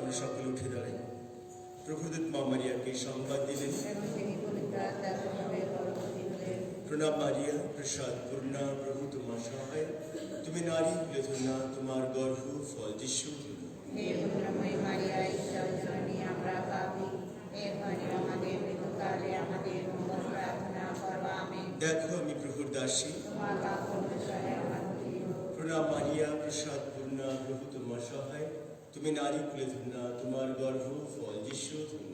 আমরা সকলে উঠে দাঁড়াই। প্রভুদূত মা মারিয়াকে সংবাদ দিলেন, প্রণাম মারিয়া, প্রসাদ পূর্ণা, প্রভু তোমার সহায়, তুমি নারী কুলে ধন্য, তোমার গর্ভ ফল যিশু ধন্য। দেখো আমি প্রভুর দাসী। প্রণাম মারিয়া, প্রসাদ পূর্ণা, প্রভু তোমার সহায়, তুমি নারী কুলে ধন্য, তোমার গর্ভ ফল যিশু ধন্য।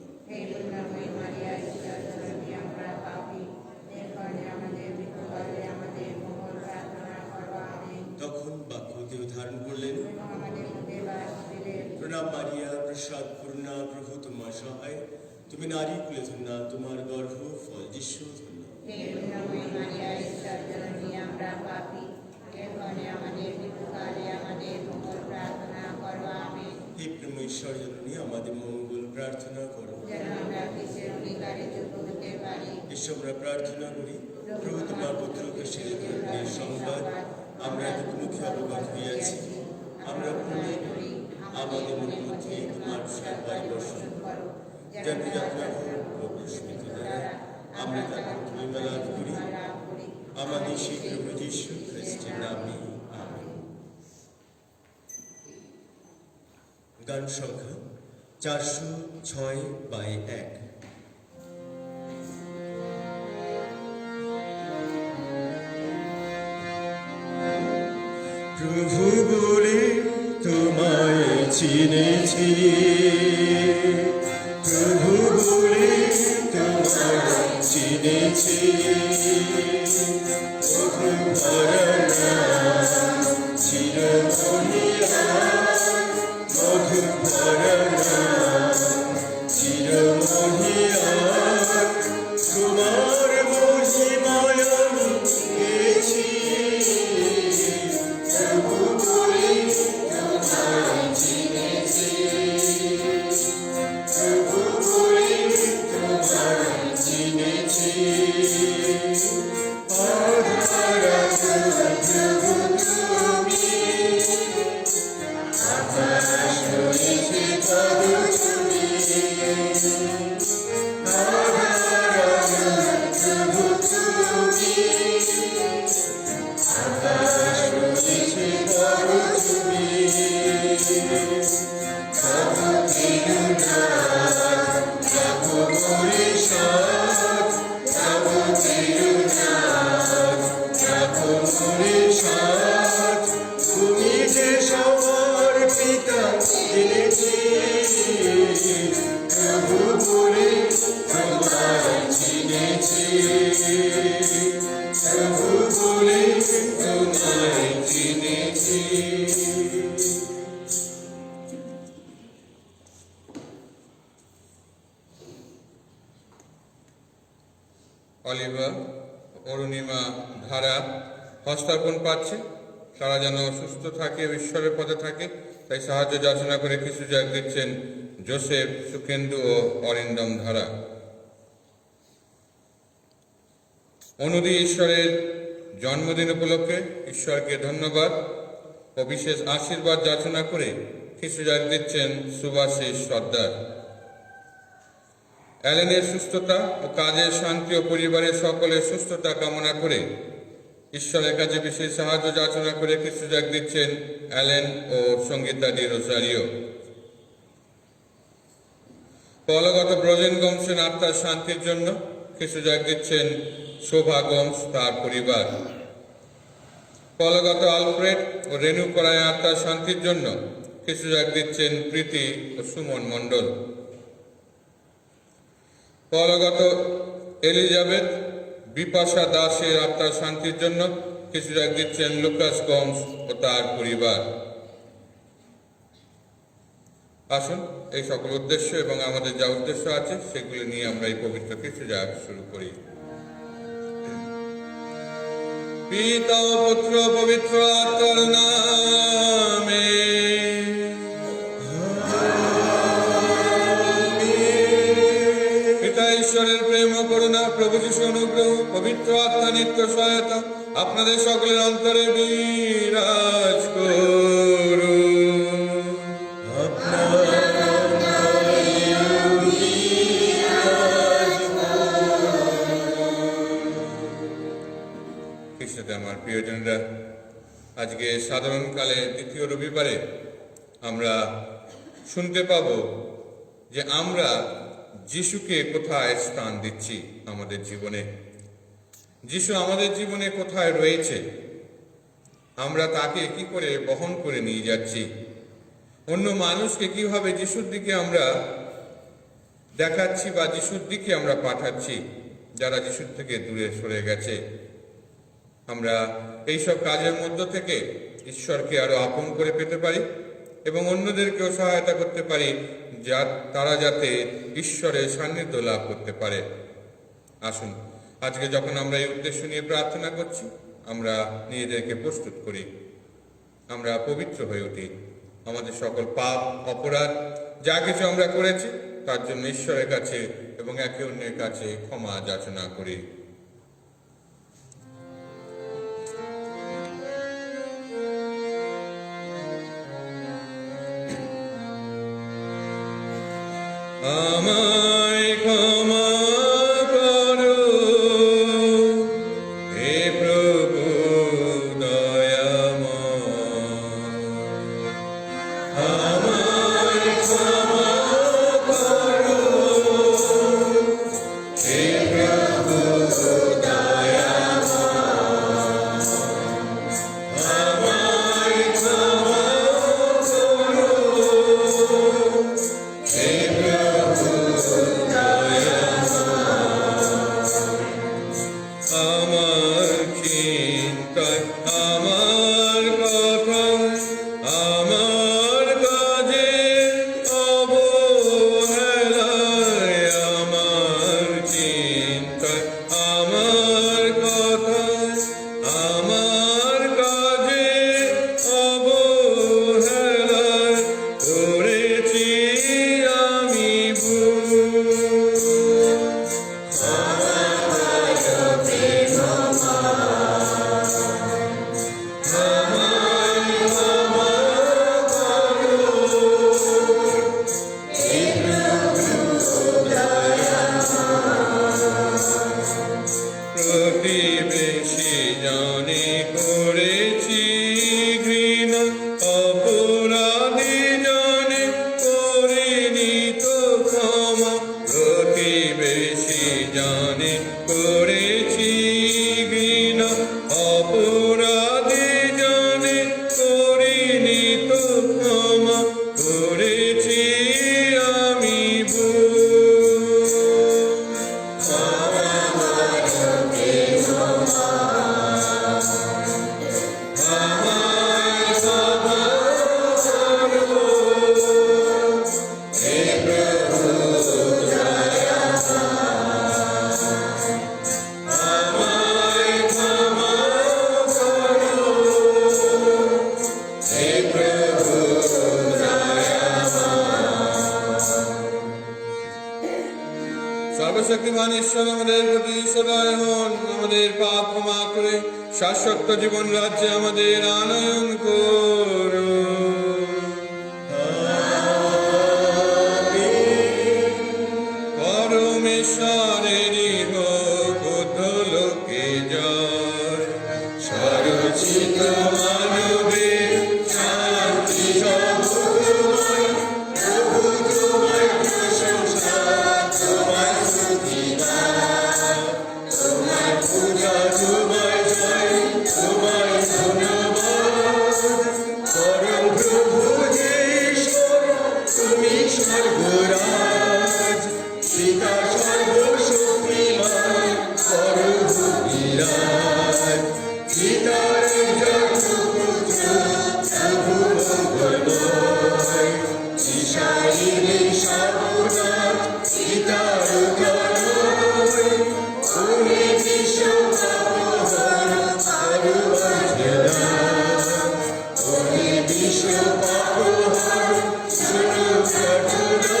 তখন বাক্য দেহ ধারণ করলেন। প্রণাম মারিয়া, প্রসাদ পূর্ণা, প্রভু তোমার সহায়, তুমি নারী কুলে ধন্য, তোমার গর্ভ ফল যিশু ধন্য। হে প্রেম ঈশ্বর জননী, আমাদের মঙ্গল প্রার্থনা করো। ঈশ্বর আমরা প্রার্থনা করি, প্রভু তোমার পুত্র খ্রিস্টের সংবাদ আমরা মুখে অবগত হইয়াছি। আমরা মনে করি আমাদের মধ্যে তোমার সেবায় বর্ষণ করো, যেন যাত্রা প্রস্মিত দ্বারা আমরা তাকে তুমি লাভ করি। আমাদের সেই প্রভু যীশু খ্রিস্টের নামে আমেন। গান সংখ্যা 406/1। প্রভু বলে তোমায় চিনেছি, প্রভু বলে তোমায় চিনেছি, প্রভু ভরনা চিরমণিয়া, মধু ভরনা চিরমণিয়া, তোমার মহিমায় আমি গেছি। প্রভু বলে তোমায় চিনেছি, প্রভু বলে তোমায় চিনেছি। প্রভু তুমি আকাশ হয়েছে তবু তুমি, প্রভু তুমি আকাশ হয়েছে তবু তুমি। তবু তিরুনাথ রাখো মোরে সাথ, তবু তিরুনাথ রাখো মোরে সাথ, তুমি যে সবার পিতা জেনেছি। প্রভু বলে তোমায় চিনেছি, প্রভু বলে তোমায় চিনেছি। অলিভা অরুণিমা ধারা হস্তার্পণ পাচ্ছে, তারা যেন সুস্থ থাকে, ঈশ্বরের পথে থাকে, তাই সাহায্য যাচনা করে কিছু জাগ দিচ্ছেন জোসেফ, সুখেন্দু ও অরিন্দম ধারা। অনুদি ঈশ্বরের জন্মদিন উপলক্ষে ঈশ্বরকে ধন্যবাদ ও বিশেষ আশীর্বাদ যাচনা করে কিছু জাগ দিচ্ছেন সুভাষিস সর্দার। অ্যালেনের সুস্থতা ও কাজের শান্তি ও পরিবারের সকলের সুস্থতা কামনা করে ঈশ্বরের কাছে বিশেষ সাহায্য যাচনা করে কিছু জাগ দিচ্ছেন অ্যালেন ও সঙ্গীতা ডি রোসারিও। পলগত ব্রজেন গমসের আত্মার শান্তির জন্য কিছু জাগ দিচ্ছেন শোভা গমস তার পরিবার। পলগত আলফ্রেড ও রেণু করায় আত্মার শান্তির জন্য কিছু জাগ দিচ্ছেন প্রীতি ও সুমন মণ্ডল। পলগত এলিজাবেথ বিপাশা দাসের আত্মার শান্তির জন্য কিছু জাগ দিচ্ছেন লুকাস গমস ও তার পরিবার। আসুন এই সকল উদ্দেশ্য এবং আমাদের যা উদ্দেশ্য আছে সেগুলি নিয়ে আমরা এই পবিত্র কিছু জাগ শুরু করি। পিতা ও পুত্র পবিত্র আত্মার নামে পিতা ঈশ্বরের প্রেম ও করুণা, প্রভু যিশু অনুগ্রহ, পবিত্র আত্মা নিত্য সহায়তা আপনাদের সকলের অন্তরে বিরাজ করুন। খ্রিস্টতে আমার প্রিয়জনরা, আজকে সাধারণকালে দ্বিতীয় রবিবারে আমরা শুনতে পাব যে আমরা যিশুকে কোথায় স্থান দিচ্ছি আমাদের জীবনে। যিশু আমাদের জীবনে কোথায় রয়েছে, আমরা তাকে কি করে বহন করে নিয়ে যাচ্ছি, অন্য মানুষকে কিভাবে যিশুর দিকে আমরা দেখাচ্ছি বা যিশুর দিকে আমরা পাঠাচ্ছি যারা যিশুর থেকে দূরে সরে গেছে। আমরা এইসব কাজের মধ্য থেকে ঈশ্বরকে আরো আপন করে পেতে পারি এবং অন্যদেরকেও সহায়তা করতে পারি তারা যাতে ঈশ্বরের সান্নিধ্য লাভ করতে পারে। আসুন আজকে যখন আমরা এই উদ্দেশ্য নিয়ে প্রার্থনা করছি, আমরা নিজেদেরকে প্রস্তুত করি, আমরা পবিত্র হয়ে উঠি, আমাদের সকল পাপ অপরাধ যা কিছু আমরা করেছি তার জন্য ঈশ্বরের কাছে এবং একে অন্যের কাছে ক্ষমা যাচনা করি। আমায় ক্ষমা করো হে প্রভু দয়াময়, আমায় ক্ষমা করো হে প্রভু দয়াময়, আমায় ক্ষমা করো হে আমার চিন্তায়, আমার কথায়, আমার কাজে অবহেলায়, আমার চিন্তায়, আমার কথায়, আমার কাজে অবহেলায় করেছি আমি ভুল। প্রতিবেশী জানে করেছি ঘৃণা, অপরাধী জানে করিনি তো ক্ষমা। প্রতিবেশী জানে করেছি ঘৃণা, অপরাধী জানে করিনি তো ক্ষমা, করেছি আমি ভুল। সর্বশক্তিমান ঈশ্বর আমাদের প্রতি সদয় হন, আমাদের পাপ ক্ষমা করে শাশ্বত জীবন রাজ্যে আমাদের আনয়ন করুন। পরমেশ্বরেরই হোক লোকে জয়, স্বরচিত মানবে শান্তি জগৎময়, প্রভু তোমায় প্রশংসা, তোমায় স্তুতিগান, তোমায় পূজা, তোমায় জয়, তোমায় ধন্যবাদ। পরম প্রভু যে ঈশ্বর, তুমি স্বর্গরাজ, পিতা সর্বশক্তিমান করো বিরাজ। পিতার একমাত্র পুত্র প্রভু মঙ্গলময়, ঈশানী সর্বনাথ পিতার তনয়, উনি বিশ্ব পাপহর সর্বজনান, উনি বিশ্ব পাপহর শুনো প্রার্থনা।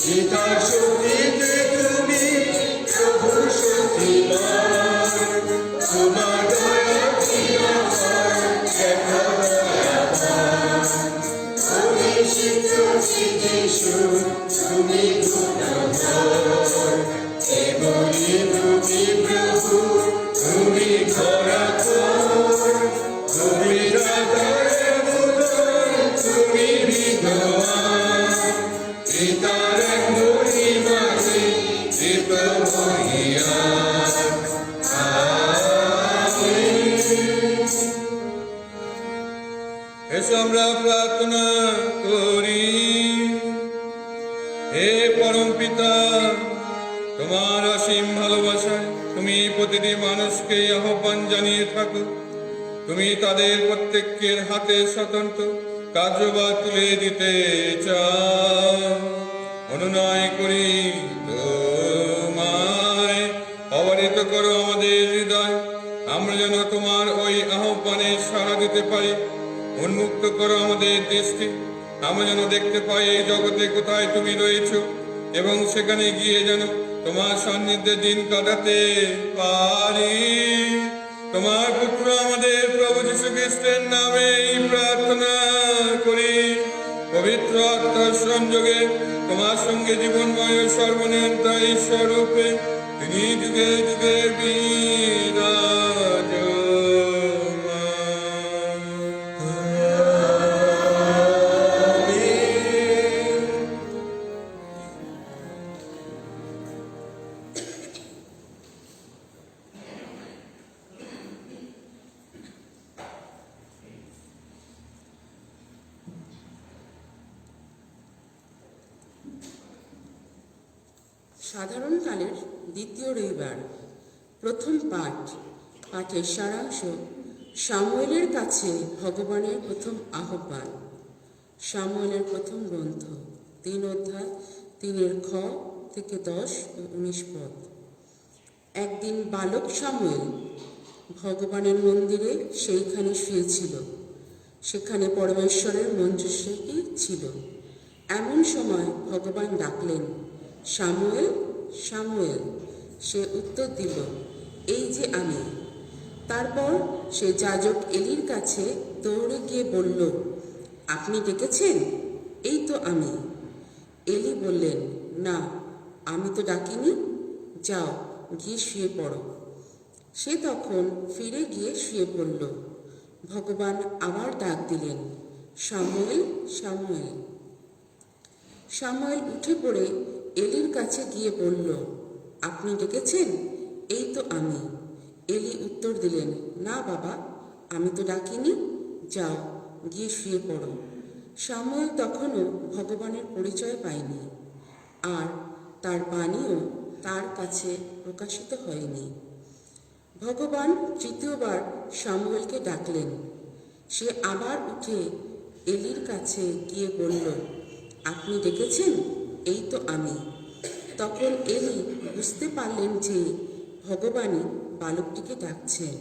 পিতার শক্তিতে তুমি প্রভু শক্তিমান, তোমার দয়া উদ্দেশ্যে আমরা প্রার্থনা করি। হে পরম পিতা, তোমার অসীম ভালোবাসায় তুমি প্রতিটি মানুষকে আহ্বান জানিয়ে থাকো। তুমি তাদের প্রত্যেকের হাতে স্বতন্ত্র কার্যভার তুলে দিতে চাও। অনুনয় করি তোমায় অবনীত করো আমাদের হৃদয়, আমরা যেন তোমার ওই আহ্বানে সাড়া দিতে পারি। উন্মুক্ত করো আমাদের দৃষ্টি, আমরা যেন দেখতে পাই এই জগতে কোথায় তুমি রয়েছ, এবং সেখানে গিয়ে যেন তোমার সান্নিধ্যে দিন কাটাতে পারি। তোমার পুত্র আমাদের প্রভু যীশু খ্রিস্টের নামে প্রার্থনা করি। পবিত্র আত্মার সংযোগে তোমার সঙ্গে জীবনময় সর্বনিয়ন্তা ঈশ্বর রূপে তিনি যুগে যুগে সাধারণকালের দ্বিতীয় রবিবার, প্রথম পাঠের সারাংশ সামুয়েলের কাছে ভগবানের প্রথম আহ্বান। সামুয়েলের প্রথম গ্রন্থ 3 অধ্যায় 3 খ থেকে 10 ও 19 পদ। একদিন বালক সামুয়েল ভগবানের মন্দিরে সেইখানে শুয়েছিল। সেখানে পরমেশ্বরের মঞ্জুষী ছিল। এমন সময় ভগবান ডাকলেন, সামুয়েল, সামুয়েল। সে উত্তর দিল, এই যে আমি। তারপর সে যাজক এলির কাছে দৌড়ে গিয়ে বলল, আপনি ডেকেছেন? এই তো আমি। এলি বললেন, না, আমি তো ডাকিনি, যাও গিয়ে শুয়ে পড়ো। সে তখন ফিরে গিয়ে শুয়ে পড়ল। ভগবান আবার ডাক দিলেন, সামুয়েল, সামুয়েল। সামুয়েল উঠে পড়ে এলির কাছে গিয়ে বলল, আপনি ডেকেছেন? এই তো আমি। এলি উত্তর দিলেন, না বাবা, আমি তো ডাকিনি, যাও গিয়ে শুয়ে পড়ো। সামুয়েল তখনও ভগবানের পরিচয় পায়নি, আর তার বাণীও তার কাছে প্রকাশিত হয়নি। ভগবান তৃতীয়বার সামুয়েলকে ডাকলেন। সে আবার উঠে এলির কাছে গিয়ে বলল, আপনি ডেকেছেন? এই তো আমি। তখন এলি বুঝতে পারলেন যে ভগবানই বালকটিকে ডাকছেন।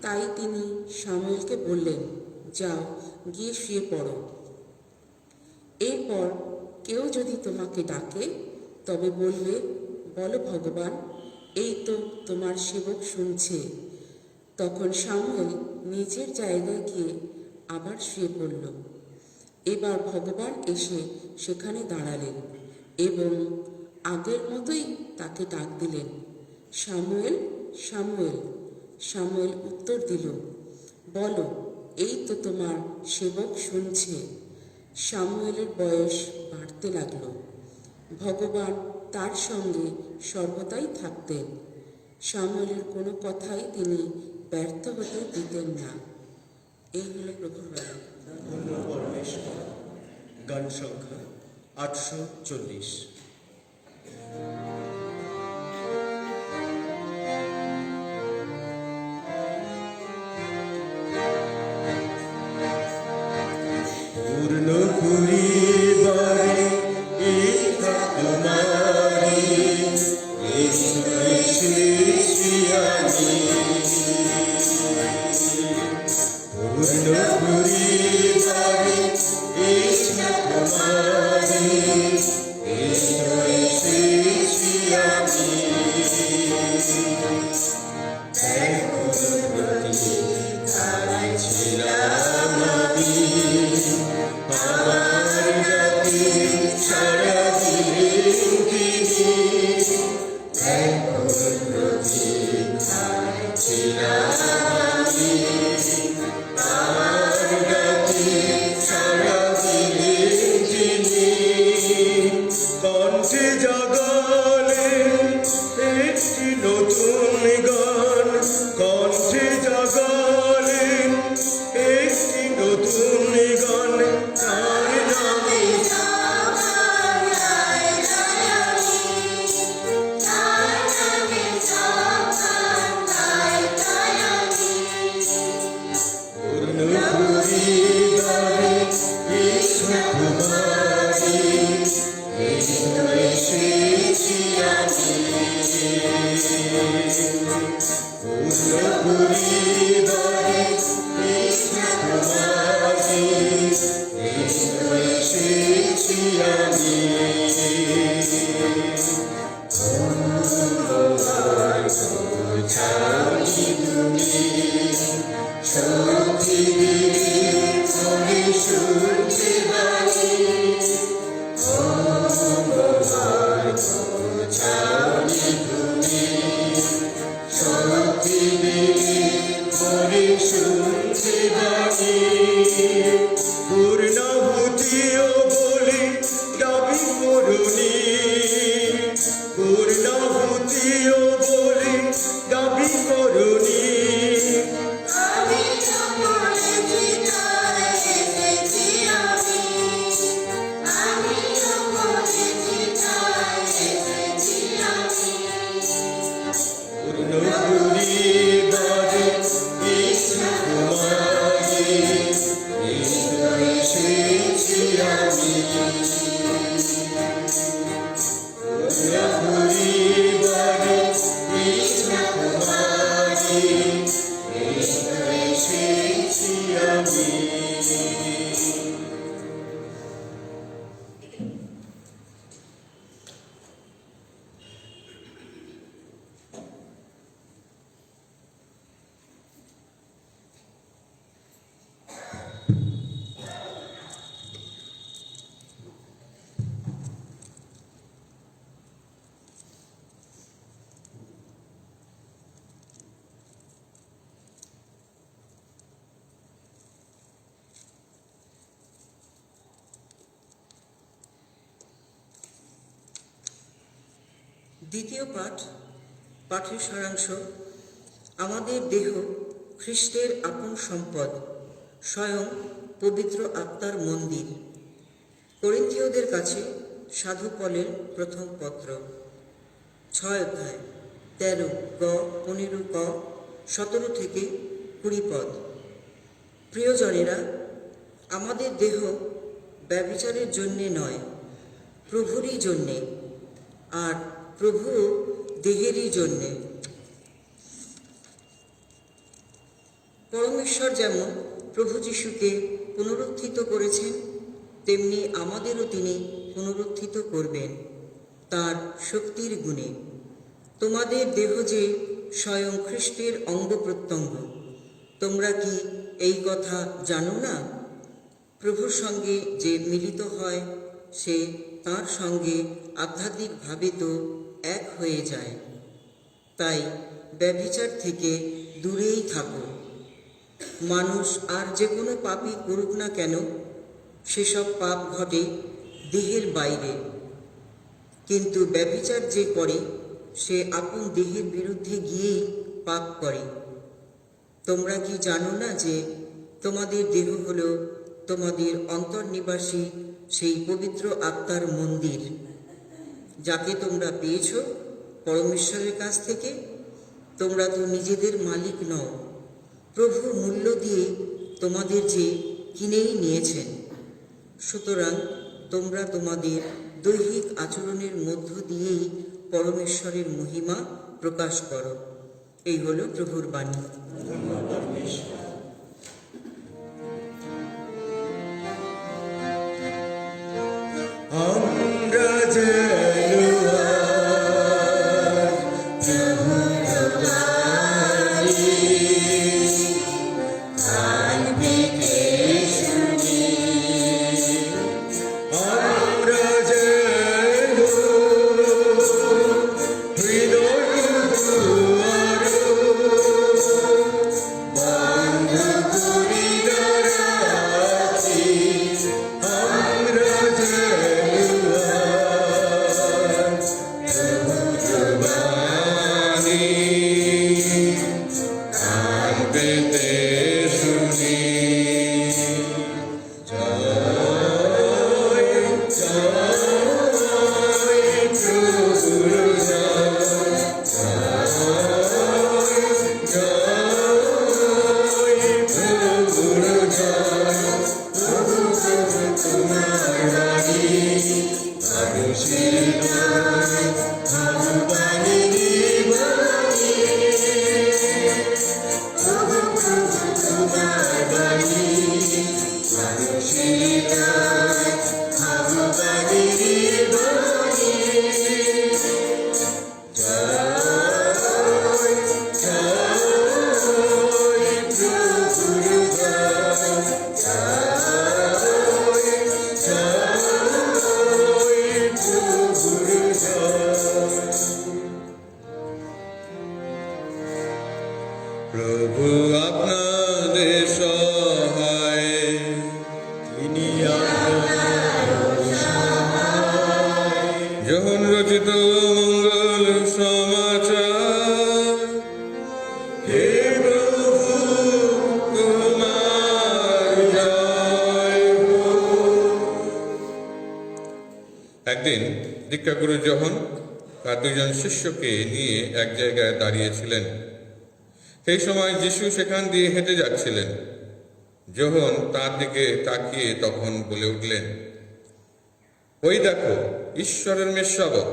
তাই তিনি সামুয়েলকে বললেন, যাও গিয়ে শুয়ে পড়ো। এরপর কেউ যদি তোমাকে ডাকে তবে বলবে, বলো ভগবান, এই তো তোমার সেবক শুনছে। তখন সামুয়েল নিজের জায়গায় গিয়ে আবার শুয়ে পড়ল। এবার ভগবান এসে সেখানে দাঁড়ালেন এবং আগের মতোই তাকে ডাক দিলেন, সামুয়েল, সামুয়েল। সামুয়েল উত্তর দিল, বলো, এই তো তোমার সেবক শুনছে। সামুয়েলের বয়স বাড়তে লাগল। ভগবান তার সঙ্গে সর্বদাই থাকতেন। সামুয়েলের কোনো কথাই তিনি ব্যর্থ হতে দিতেন না। এই হলো প্রভুর বাণী। ধন্য পরমেশ্বর। গান সংখ্যা 840। পূর্ণ পরিবারে ইচ্ছা তোমারি, యేసు খ্রিস্টিয়ানি। পূর্ণ পরিবারে ইচ্ছা তোমারি, యేసు খ্রিস্টিয়ানি। প্রতি ধারায় ছিলাম আমি, আমার জাতি সারা দিলেন তিনি। প্রতি ধারায় ছিলাম আমি, আমার জাতি সারা দিলেন তিনি। কণ্ঠে জাগালেন একটি নতুন গান, কণ্ঠে জাগালেন একটি নতুন পরিবারে কৃষ্ণ তোমাকে এসেছি আমি। ছাড়ি তুমি সত্যির মনে শুনতে পারি, ছাড়ি তুমি সত্যির মনে শুনতে পারি। পূর্ণভূতিও বলে দাবি করুনি, পূর্ণভূতিও বলে দাবি করুনি। আমি বলেছি তাই এসেছি আমি, আমি বলেছি তাই এসেছি আমি। পূর্ণ পরিবারে কৃষ্ণ কুমারী এসেছি আমি। পূর্ণ পরিবারে কৃষ্ণ কুমারী এসেছি আমি। দ্বিতীয় পাঠ, পাঠের সারাংশ। আমাদের দেহ খ্রিস্টের আপন সম্পদ, স্বয়ং পবিত্র আত্মার মন্দির। করিন্থীয়দের কাছে সাধু পলের প্রথম পত্র, 6 অধ্যায় 13 গ 15 ক 17 থেকে 20 পদ। প্রিয়জনেরা, আমাদের দেহ ব্যভিচারের জন্যে নয়, প্রভুরই জন্যে, আর প্রভু দেহেরই জন্যে। পরমেশ্বর যেমন প্রভু যীশুকে পুনরুত্থিত করেছেন, তেমনি আমাদেরও তিনি পুনরুত্থিত করবেন তার শক্তির গুণে। তোমাদের দেহ যে স্বয়ং খ্রিস্টের অঙ্গ প্রত্যঙ্গ, তোমরা কি এই কথা জানো না? প্রভুর সঙ্গে যে মিলিত হয় সে তার সঙ্গে আধ্যাত্মিকভাবে তো এক হয়ে যায়। তাই ব্যভিচার থেকে দূরেই থাকো। মানুষ আর যে কোনো পাপই করুক না কেন, সেসব পাপ ঘটে দেহের বাইরে, কিন্তু ব্যভিচার যে করে সে আপন দেহের বিরুদ্ধে গিয়েই পাপ করে। তোমরা কি জানো না যে তোমাদের দেহ হল তোমাদের অন্তর্নিবাসী সেই পবিত্র আত্মার মন্দির, যাকে তোমরা পেয়েছ পরমেশ্বরের কাছ থেকে? তোমরা তো নিজেদের মালিক নও, প্রভু মূল্য দিয়ে তোমাদের যে কিনেই নিয়েছেন। সুতরাং তোমরা তোমাদের দৈহিক আচরণের মধ্য দিয়েই পরমেশ্বরের মহিমা প্রকাশ করো। এই হলো প্রভুর বাণী। আমরা যেন প্রভুর বাণী কান পেতে শুনি, আমরা যেন হৃদয় দুয়ার বন্ধ করিয়া রাখি, আমরা আপনাদের সহায়। তিনি আপনার সহায়। যোহন রচিত মঙ্গল সমাচার। হে প্রভু, তোমার জয় হোক। একদিন দীক্ষাগুরু যোহন তার দুজন শিষ্যকে নিয়ে এক জায়গায় দাঁড়িয়েছিলেন। সেই সময় যিশু সেখান দিয়ে হেঁটে যাচ্ছিলেন। যোহন তার দিকে তাকিয়ে তখন বলে উঠলেন, ওই দেখো, ঈশ্বরের মেষশাবক।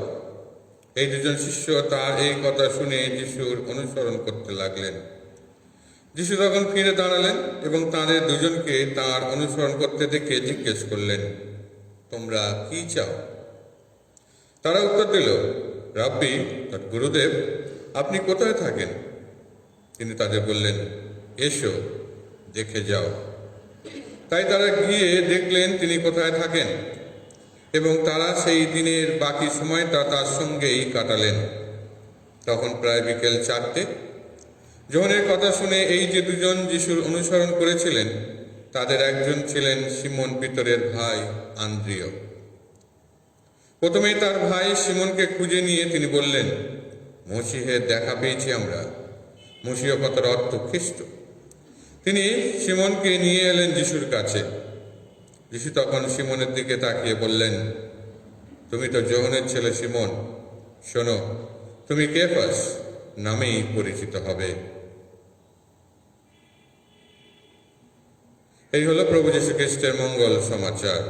এই দুজন শিষ্য তার এই কথা শুনে যিশুর অনুসরণ করতে লাগলেন। যিশু তখন ফিরে দাঁড়ালেন এবং তাদের দুজনকে তার অনুসরণ করতে দেখে জিজ্ঞেস করলেন, তোমরা কি চাও? তারা উত্তর দিল, রাব্বি, গুরুদেব, আপনি কোথায় থাকেন? তিনি তাদের বললেন, এসো দেখে যাও। তাই তারা গিয়ে দেখলেন তিনি কোথায় থাকেন এবং তারা সেই দিনের বাকি সময়টা তার সঙ্গেই কাটালেন। তখন প্রায় বিকেল 4টে। যোহনের কথা শুনে এই যে দুজন যিশুর অনুসরণ করেছিলেন তাদের একজন ছিলেন সিমন পিতরের ভাই আন্দ্রিয়। প্রথমেই তার ভাই সিমনকে খুঁজে নিয়ে তিনি বললেন, মসিহের দেখা পেয়েছি আমরা। মসিহ কথার অর্থ খ্রিস্ট। তিনি সিমনকে নিয়ে এলেন যিশুর কাছে। যিশু তখন সিমনের দিকে তাকিয়ে বললেন, তুমি তো যোহনের ছেলে সিমন, শোনো, তুমি কেফাস নামেই পরিচিত হবে। এই হলো প্রভু যীশু খ্রিস্টের মঙ্গল সমাচার।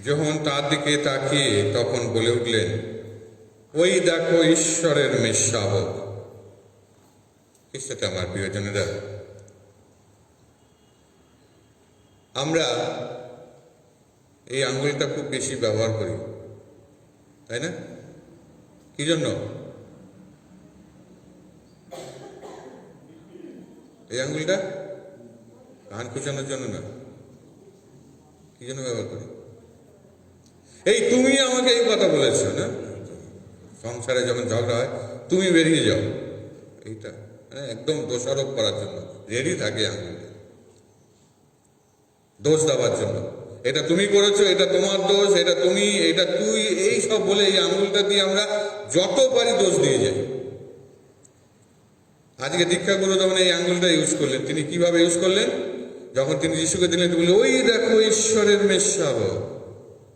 যোহন তার দিকে তাকিয়ে তখন বলে উঠলেন, ওই দেখো, ঈশ্বরের মেষশাবক। খ্রিস্টতে আমার প্রিয়জনেরা, আমরা এই আঙ্গুলটা খুব বেশি ব্যবহার করি, তাই না? কি জন্য? এই আঙ্গুলটা কান কুচানোর জন্য না। কি জন্য ব্যবহার করি? এই তুমি আমাকে এই কথা বলেছো না, সংসারে যখন ঝগড়া হয় তুমি বেরিয়ে যাও, এইটা একদম দোষারোপ করার জন্য রেডি থাকে আঙুলটা, দোষ দেওয়ার জন্য। এটা তুমি করেছো, এটা তোমার দোষ, এটা তুমি, এটা তুই, এই সব বলে এই আঙুলটা দিয়ে আমরা যত পারি দোষ দিয়ে যাই। আজকে দীক্ষাগুরু যখন এই আঙুলটা ইউজ করলেন, তিনি কিভাবে ইউজ করলেন? যখন তিনি যিশুকে দিলেন, বললেন, ওই দেখো, ঈশ্বরের মেষশাবক।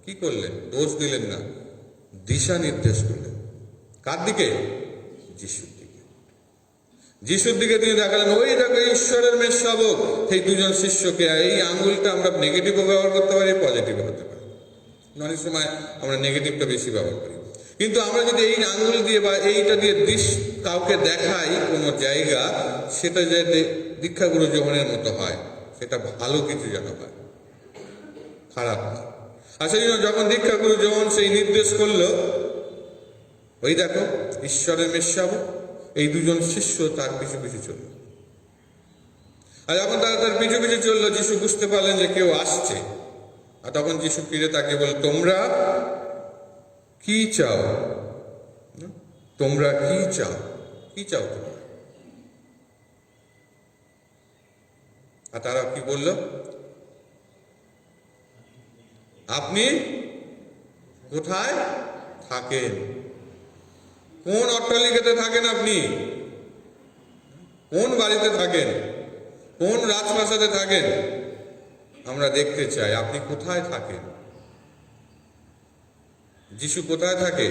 কি করলেন? দোষ দিলেন না, দিশা নির্দেশ করলেন। কার দিকে? যিশুর দিকে। যিশুর দিকে তিনি দেখালেন, ওই দেখো, ঈশ্বরের মেষশাবক। সেই দুজন শিষ্যকে। এই আঙ্গুলটা আমরা নেগেটিভও ব্যবহার করতে পারি, পজিটিভও হতে পারি। অনেক সময় আমরা নেগেটিভটা বেশি ব্যবহার করি, কিন্তু আমরা যদি এই আঙ্গুল দিয়ে বা এইটা দিয়ে কাউকে দেখাই কোনো জায়গা, সেটা যাতে দীক্ষাগুরু যোহনের মতো হয়, সেটা ভালো কিছু যেন হয়, খারাপ না। আর সেই জন্য যখন দীক্ষাগুরু যোহন সেই নির্দেশ করলো, ওই দেখো, ঈশ্বরের মেষশাবক, এই দুজন শিষ্য তার পিছু পিছু চলল। আর যখন তারা তার পিছু পিছু চললো, যিশু বুঝতে পারলেন যে কেউ আসছে। আর তখন যিশু ফিরে তাকে বলে, তোমরা কি চাও? তোমরা কি চাও? কি চাও তোমরা? আর তারা কি বলল? আপনি কোথায় থাকেন? কোন অট্টালিকাতে থাকেন আপনি? কোন বাড়িতে থাকেন? কোন রাজপ্রাসাদে থাকেন? আমরা দেখতে চাই আপনি কোথায় থাকেন। যিশু কোথায় থাকে?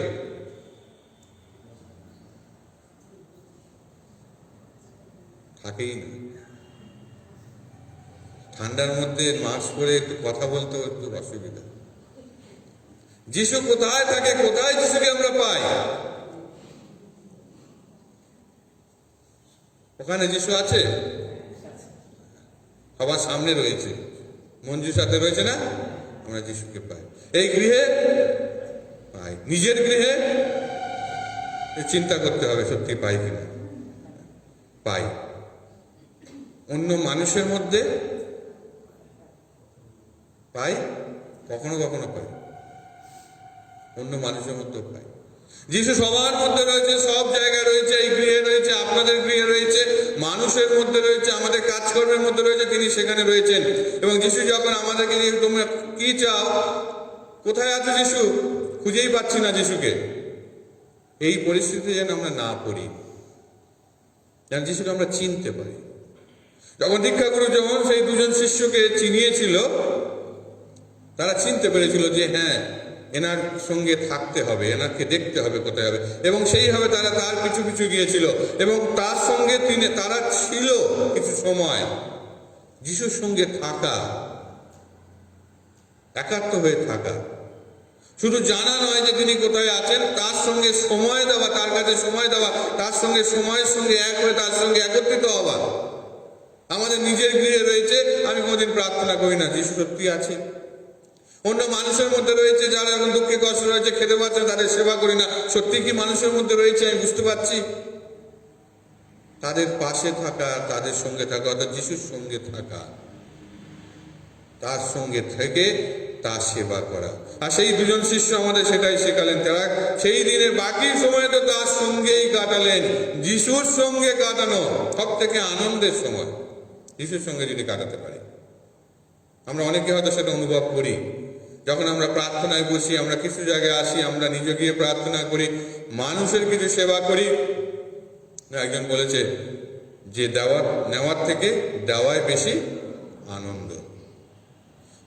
থাকেই না। ঠান্ডার মধ্যে মাস্ক পরে একটু কথা বলতেও একটু অসুবিধা। যিশু কোথায় থাকে? কোথায় যিশুকে আমরা পাই? ওখানে যিশু আছে, সবার সামনে রয়েছে, মঞ্জুর সাথে রয়েছে না? আমরা যিশুকে পাই। এই গৃহে পাই, নিজের গৃহে চিন্তা করতে হবে সত্যি পাই কিনা। পাই। অন্য মানুষের মধ্যে পাই। কখনো কখনো পাই, অন্য মানুষের মধ্যেও পাই। যিশু সবার মধ্যে রয়েছে, সব জায়গায় রয়েছে, এই গৃহে রয়েছে, আপনাদের গৃহে রয়েছে, মানুষের মধ্যে রয়েছে, আমাদের কাজকর্মের মধ্যে রয়েছে, তিনি সেখানে রয়েছেন। এবং যিশু যখন আমাদেরকে নিয়ে তোমরা কি চাও, কোথায় আছে যিশু, খুঁজেই পাচ্ছি না যিশুকে, এই পরিস্থিতি যেন আমরা না পড়ি, যেন যিশুকে আমরা চিনতে পারি। যখন দীক্ষাগুরু যখন সেই দুজন শিষ্যকে চিনিয়েছিল, তারা চিনতে পেরেছিল যে হ্যাঁ, এনার সঙ্গে থাকতে হবে, এনাকে দেখতে হবে কোথায় হবে, এবং সেইভাবে তারা তার পিছু পিছু গিয়েছিল এবং তার সঙ্গে তারা ছিল কিছু সময়। যিশুর সঙ্গে থাকা, একাত্ম হয়ে থাকা, শুধু জানা নয় যে তিনি কোথায় আছেন, তার সঙ্গে সময় দেওয়া, তার কাছে সময় দেওয়া, তার সঙ্গে সময়ের সঙ্গে এক হয়ে তার সঙ্গে একত্রিত হওয়া। আমাদের নিজের গৃহে রয়েছে, আমি কোনোদিন প্রার্থনা করি না, যিশু সত্যি আছে। অন্য মানুষের মধ্যে রয়েছে, যারা এখন দুঃখে কষ্ট রয়েছে, খেতে পাচ্ছে না, তাদের সেবা করি না, সত্যি কি মানুষের মধ্যে রয়েছে আমি বুঝতে পারছি। তাদের পাশে থাকা, তাদের সঙ্গে থাকা, অর্থাৎ যিশুর সঙ্গে থাকা, তার সঙ্গে থেকে তার সেবা করা। আর সেই দুজন শিষ্য আমাদের সেটাই শেখালেন। তারা সেই দিনের বাকি সময় তো তার সঙ্গেই কাটালেন। যিশুর সঙ্গে কাটানো সব থেকে আনন্দের সময়, যিশুর সঙ্গে যদি কাটাতে পারি। আমরা অনেকে হয়তো সেটা অনুভব করি, যখন আমরা প্রার্থনায় বসি, আমরা কিছু জায়গায় আসি, আমরা নিজে গিয়ে প্রার্থনা করি, মানুষের কিছু সেবা করি। একজন বলেছে যে নেওয়ার থেকে দেওয়ায় বেশি আনন্দ।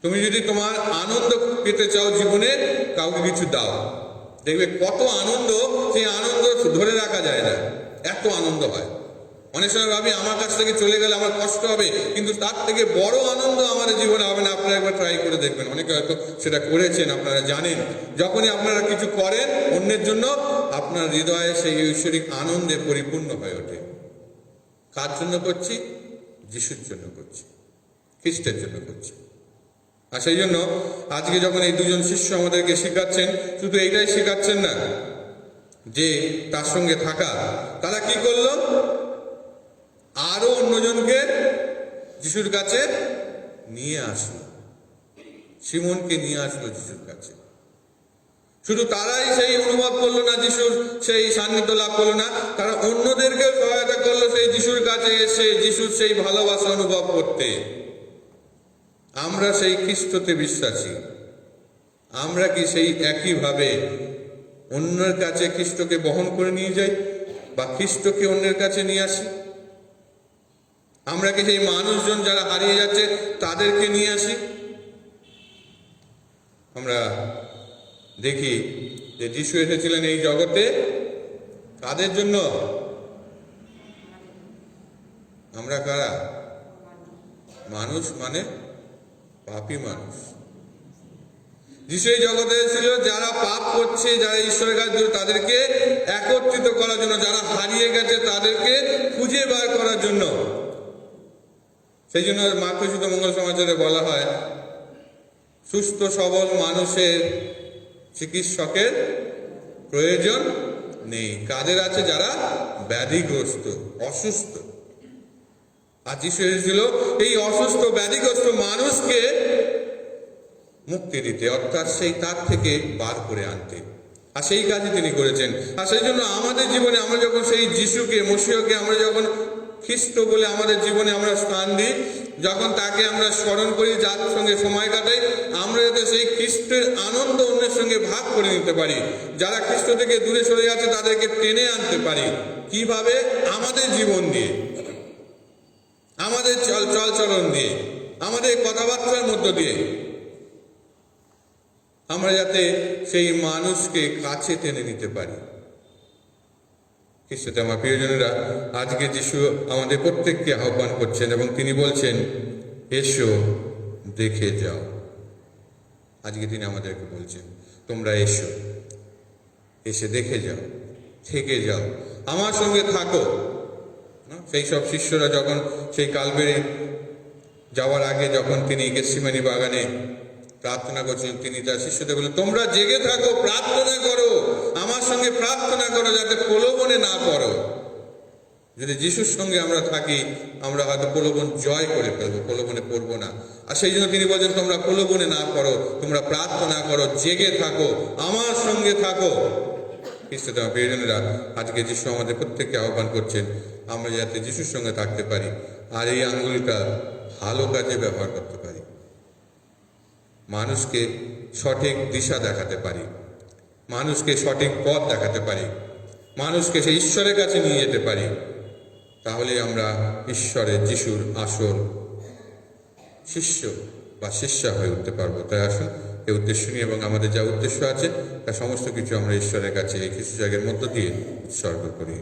তুমি যদি তোমার আনন্দ পেতে চাও জীবনে, কাউকে কিছু দাও, দেখবে কত আনন্দ, সেই আনন্দ ধরে রাখা যায় না, এত আনন্দ হয়। অনেক সময় ভাবি আমার কাছ থেকে চলে গেলে আমার কষ্ট হবে, কিন্তু তার থেকে বড় আনন্দ আমাদের জীবনে হবে না। আপনারা একবার ট্রাই করে দেখবেন, অনেকে হয়তো সেটা করেছেন, আপনারা জানেন। যখনই আপনারা কিছু করেন অন্যের জন্য, আপনার হৃদয়ে সেই ঐশ্বরিক আনন্দে পরিপূর্ণ হয়ে ওঠে। কার জন্য করছি? যিশুর জন্য করছি, খ্রিস্টের জন্য করছি। আর সেই জন্য আজকে যখন এই দুজন শিষ্য আমাদেরকে শেখাচ্ছেন, শুধু এইটাই শেখাচ্ছেন না যে তার সঙ্গে থাকা, তারা কি করলো? আরো অন্যজনকে যিশুর কাছে নিয়ে আসলো, সিমনকে নিয়ে আসলো যিশুর কাছে। শুধু তারাই সেই অনুভব করলো না, যিশুর সেই সান্নিধ্য লাভ করলো না, তারা অন্যদেরকে সহায়তা করলো সেই যিশুর কাছে এসে যিশুর সেই ভালোবাসা অনুভব করতে। আমরা সেই খ্রিস্টতে বিশ্বাসী, আমরা কি সেই একইভাবে অন্যের কাছে খ্রিস্টকে বহন করে নিয়ে যাই, বা খ্রিস্টকে অন্যের কাছে নিয়ে আসি? আমরা কি সেই মানুষজন যারা হারিয়ে যাচ্ছে তাদেরকে নিয়ে আসি? আমরা দেখি যে যিশু এসেছিলেন এই জগতে কাদের জন্য? আমরা কারা? মানুষ, মানে পাপী মানুষ। যিশু এই জগতে ছিল যারা পাপ করছে, যারা ঈশ্বরের কাছে দূরে, তাদেরকে একত্রিত করার জন্য, যারা হারিয়ে গেছে তাদেরকে খুঁজে বার করার জন্য। সেই জন্য মার্কসিত মঙ্গল সমাচারে বলা হয়, সুস্থ সবল মানুষের চিকিৎসকের প্রয়োজন নেই। কাদের আছে? যারা ব্যাধিগ্রস্ত, অসুস্থ। আর যিশু এসেছিল এই অসুস্থ ব্যাধিগ্রস্ত মানুষকে মুক্তি দিতে, অর্থাৎ সেই তার থেকে বার করে আনতে। আর সেই কাজই তিনি করেছেন। আর সেই জন্য আমাদের জীবনে আমরা যখন সেই যিশুকে, মসিহকে আমরা যখন খ্রিস্ট বলে আমাদের জীবনে আমরা স্থান দিই, যখন তাকে আমরা স্মরণ করি, যার সঙ্গে সময় কাটাই, আমরা যাতে সেই খ্রিস্টের আনন্দ অন্যের সঙ্গে ভাগ করে নিতে পারি। যারা খ্রিস্ট থেকে দূরে সরে গেছে তাদেরকে টেনে আনতে পারি। কিভাবে? আমাদের জীবন দিয়ে, আমাদের চলচলন দিয়ে, আমাদের কথাবার্তার মধ্য দিয়ে আমরা যাতে সেই মানুষকে কাছে টেনে নিতে পারি। খ্রিস্টতে আমার প্রিয়জনেরা, আজকে যিশু আমাদের প্রত্যেককে আহ্বান করছেন এবং তিনি বলছেন, এসো দেখে যাও। আজকে তিনি আমাদেরকে বলছেন, তোমরা এসো, এসে দেখে যাও, থেকে যাও, আমার সঙ্গে থাকো। সেই সব শিষ্যরা যখন সেই কালবেরে যাওয়ার আগে যখন তিনি গেতসেমানি বাগানে প্রার্থনা করছেন, তিনি তার শিষ্যদের বললেন, তোমরা জেগে থাকো, প্রার্থনা করো, আমার সঙ্গে প্রার্থনা করো, যাতে প্রলোভনে না পড়ো। যদি যিশুর সঙ্গে আমরা থাকি, আমরা হয়তো প্রলোভন জয় করে ফেলবো, প্রলোভনে পড়বো না। আর সেই জন্য তিনি বলছেন, তোমরা প্রলোভনে না করো, তোমরা প্রার্থনা করো, জেগে থাকো, আমার সঙ্গে থাকো। খ্রিস্ট প্রিয়জনেরা, আজকে যিশু আমাদের প্রত্যেককে আহ্বান করছেন আমরা যাতে যিশুর সঙ্গে থাকতে পারি, আর এই আঙ্গুলটা ভালো কাজে ব্যবহার করতে পারি, মানুষকে সঠিক দিশা দেখাতে পারি, মানুষকে সঠিক পথ দেখাতে পারি, মানুষকে সেই ঈশ্বরের কাছে নিয়ে যেতে পারি। তাহলে আমরা ঈশ্বরের যিশুর আসল শিষ্য বা শিষ্যা হয়ে উঠতে পারবো। তাই আসুন এই উদ্দেশ্য নিয়ে এবং আমাদের যা উদ্দেশ্য আছে তা সমস্ত কিছু আমরা ঈশ্বরের কাছে এই খ্রিস্ট জাগের মধ্য দিয়ে উৎসর্গ করি।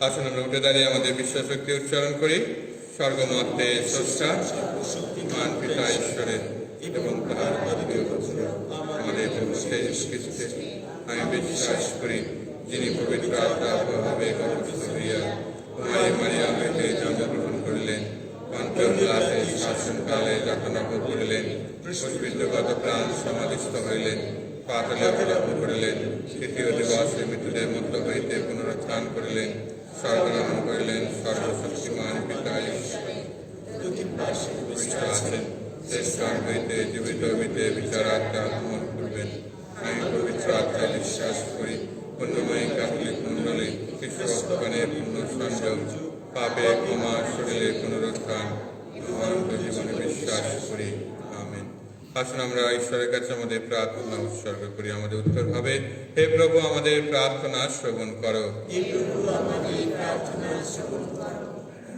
আসুন আমরা উঠে দাঁড়িয়ে আমাদের বিশ্বাস শক্তি উচ্চারণ করি। স্বর্গমধ্যে স্রষ্টা শক্তিমান পিতা ঈশ্বরের এবং তাহার আমাদের খ্রিস্টে আমি বিশ্বাস করি, যিনি পবিত্র আত্মা ভাবে গর্ভস্থ হইয়া মারিয়া হইতে জন্মগ্রহণ করিলেন, পঞ্চলাতে শাসনকালে যাতনা ভোগ করিলেন, পুষ্পিতগত প্রাণ সমাধিস্থ হইলেন, পাতালে অবলম্ব করিলেন, তৃতীয় দিবসে মৃত্যুদের মধ্য হইতে পুনরুত্থান করিলেন, স্বর্গগ্রহণ করিলেন, সর্বশক্তিমান পিতা আছেন, শেষকাল হইতে জীবিত হইতে বিচারাত্মা আগমন করবেন। আমি পবিত্র আত্মা বিশ্বাস করি, পুণ্যময়ী ক্যাথলিক মণ্ডলী, খ্রিস্টগণের পুণ্য সংযোগ, পাপে ক্ষমা, শরীরে পুনরুত্থান, অনন্ত জীবনে বিশ্বাস করি। আমেন। আসুন আমরা ঈশ্বরের কাছে আমাদের প্রার্থনা উৎসর্গ করি। আমাদের উত্তর হবে, হে প্রভু আমাদের প্রার্থনা শ্রবণ করো।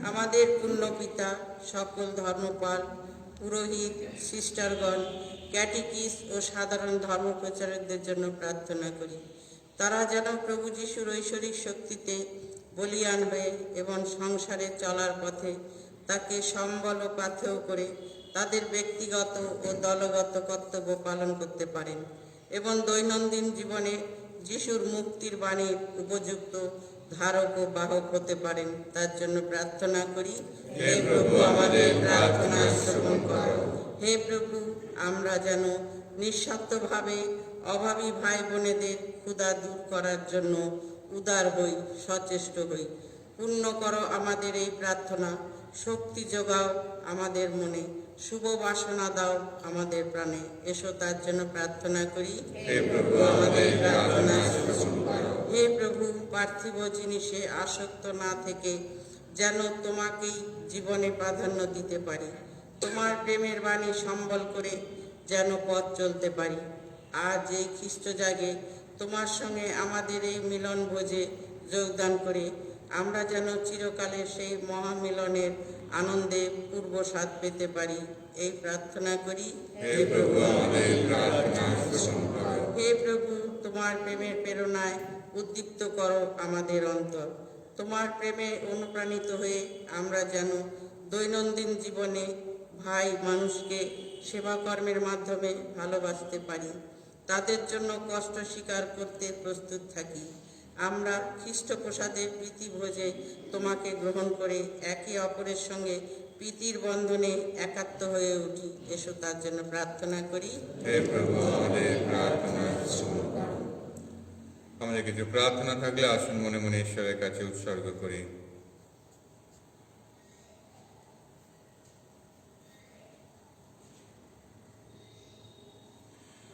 আমাদের পূর্ণ পিতা, সকল ধর্মপাল, পুরোহিত, সিস্টারগণ, ক্যাটিকিস ও সাধারণ ধর্মপ্রচারকদের জন্য প্রার্থনা করি। তারা যেন প্রভু যিশুর ঐশ্বরিক শক্তিতে বলীয়ান হয়ে এবং সংসারে চলার পথে তাকে সম্বল ও পাথেয় করে তাদের ব্যক্তিগত ও দলগত কর্তব্য পালন করতে পারেন এবং দৈনন্দিন জীবনে যিশুর মুক্তির বাণীর উপযুক্ত ধারক ও বাহক হতে পারেন, তার জন্য প্রার্থনা করি। হে প্রভু আমাদের প্রার্থনা শ্রবণ করো। হে প্রভু, আমরা যেন নিঃস্বার্থভাবে অভাবী ভাই বোনেদের ক্ষুধা দূর করার জন্য উদার হই, সচেষ্ট হই। পূর্ণ করো আমাদের এই প্রার্থনা, শক্তি যোগাও আমাদের মনে, শুভ বাসনা দাও আমাদের প্রাণে। এসো তার জন্য প্রার্থনা করি। হে প্রভু আমাদের প্রার্থনা শ্রবণ করো। হে প্রভু, পার্থিব জিনিসে আসক্ত না থেকে যেন তোমাকেই জীবনে প্রাধান্য দিতে পারি, তোমার প্রেমের বাণী সম্বল করে যেন পথ চলতে পারি। আজ এই খ্রিস্ট জাগে তোমার সঙ্গে আমাদের এই মিলন ভোজে যোগদান করে আমরা যেন চিরকালের সেই মহামিলনের আনন্দে পূর্ব স্বাদ পেতে পারি, এই প্রার্থনা করি। হে প্রভু আমাদের প্রার্থনা শ্রবণ করো। হে প্রভু, তোমার প্রেমের প্রেরণায় উদ্দীপ্ত করো আমাদের অন্তর। তোমার প্রেমে অনুপ্রাণিত হয়ে আমরা যেন দৈনন্দিন জীবনে ভাই মানুষকে সেবাকর্মের মাধ্যমে ভালোবাসতে পারি, তাদের জন্য কষ্ট স্বীকার করতে প্রস্তুত থাকি। আমরা খ্রিস্টপ্রসাদের প্রীতিভোজে তোমাকে গ্রহণ করে একে অপরের সঙ্গে প্রীতির বন্ধনে একাত্ম হয়ে উঠি। এসো তার জন্য প্রার্থনা করি। হে প্রভু আমাদের প্রার্থনা শ্রবণ করো। আমাদের কিছু প্রার্থনা থাকলে আসুন মনে মনে ঈশ্বরের কাছে উৎসর্গ করি।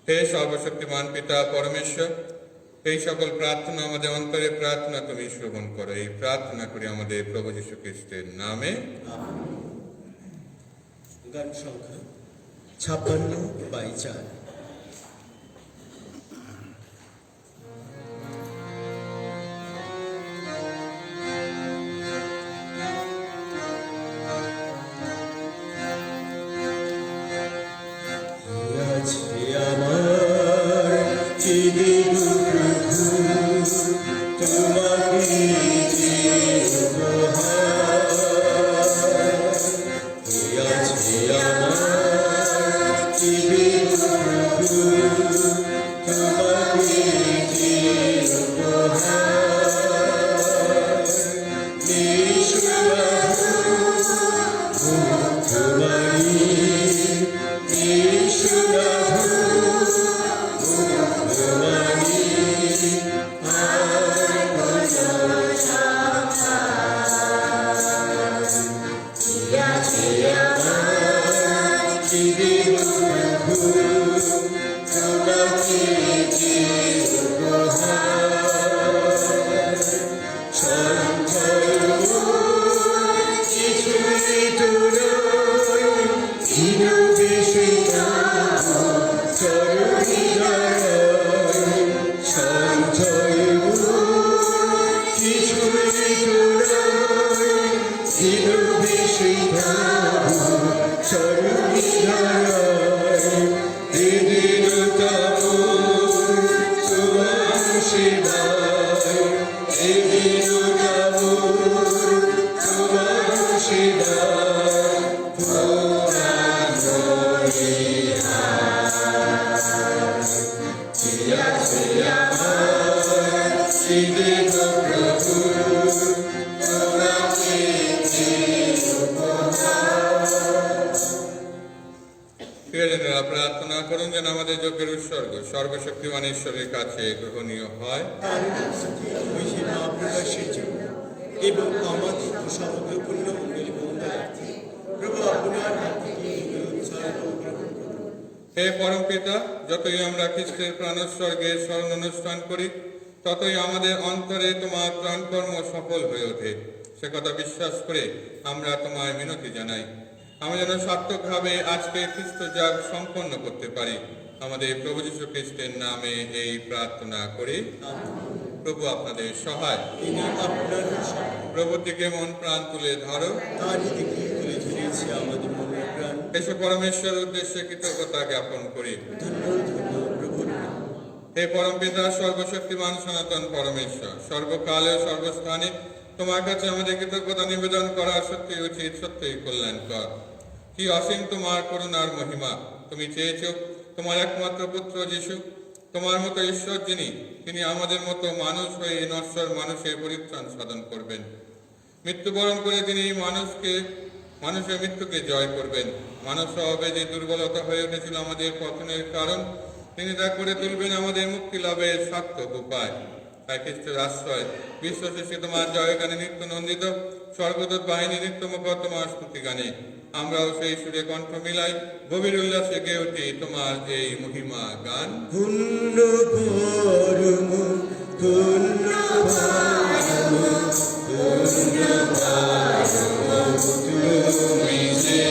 হে সর্বশক্তিমান পিতা পরমেশ্বর, এই সকল প্রার্থনা আমাদের অন্তরে প্রার্থনা তুমি শ্রবণ করো। এই প্রার্থনা করি আমাদের প্রভু যীশু খ্রিস্টের নামে। গান সংখ্যা 56/4। তোমাকে করুন যেন আমাদের যজ্ঞের উৎসর্গ সর্বশক্তিমান ঈশ্বরের কাছে গ্রহণীয় হয়। তার স্তুতি মহিমা প্রকাশের জন্য এবং আমাদের ও সমগ্র পুণ্য মণ্ডলী মঙ্গলার্থে প্রভু আপনার হাত থেকে এগুলো উৎসর্গ গ্রহণ করুন। হে পরম পিতা, যতই আমরা খ্রিস্টের প্রাণোৎসর্গের স্মরণ অনুষ্ঠান করি ততই আমাদের অন্তরে তোমার প্রাণকর্ম সফল হয়ে ওঠে। সে কথা বিশ্বাস করে আমরা তোমায় মিনতি জানাই, আমরা যেন সার্থকভাবে আজকে খ্রিস্ট যাগ সম্পন্ন করতে পারি। আমাদের প্রভু যীশু খ্রিস্টের নামে এই প্রার্থনা করি। প্রভু আপনাদের সহায়। তিনি আপনার সহায়। প্রভুর দিকে মন প্রাণ তুলে ধরো। তারই দিকে তুলে ধরেছি আমাদের মনের প্রাণ। এসব পরমেশ্বর উদ্দেশ্যে কৃতজ্ঞতা জ্ঞাপন করি। ধন্য ধন্য প্রভুর নাম। হে পরম পিতা, সর্বশক্তিমান সনাতন পরমেশ্বর, সর্বকালে ও সর্বস্থানে তোমার কাছে আমাদের কৃতজ্ঞতা নিবেদন করা সত্যি উচিত, সত্যিই কল্যাণকর। কি অসীম তোমার করুণার মহিমা! তুমি চেয়েছ তোমার একমাত্র পুত্র যিশু, তোমার মতো ঈশ্বর যিনি, তিনি আমাদের মতো মানুষ হয়ে নশ্বর মানুষের পরিত্রাণ সাধন করবেন। মৃত্যুবরণ করে তিনি মানুষের মৃত্যুকে জয় করবেন। মানব স্বভাবে যে দুর্বলতা হয়ে উঠেছিল আমাদের পতনের কারণ, তিনি তা করে তুলবেন আমাদের মুক্তি লাভের সার্থক উপায়। তাই খ্রিস্টের আশ্রয় বিশ্বশেষে তোমার জয়গানে নিত্য নন্দিত, স্বর্গদূত বাহিনী নিত্যমুখ তোমার স্তুতি গানে আমরাও সেই সুরে কণ্ঠ মিলাই, গভীর উল্লাসে গেয়ে উঠি তোমার এই মহিমা গান। ধন্য পরম ধন্য তুমি যে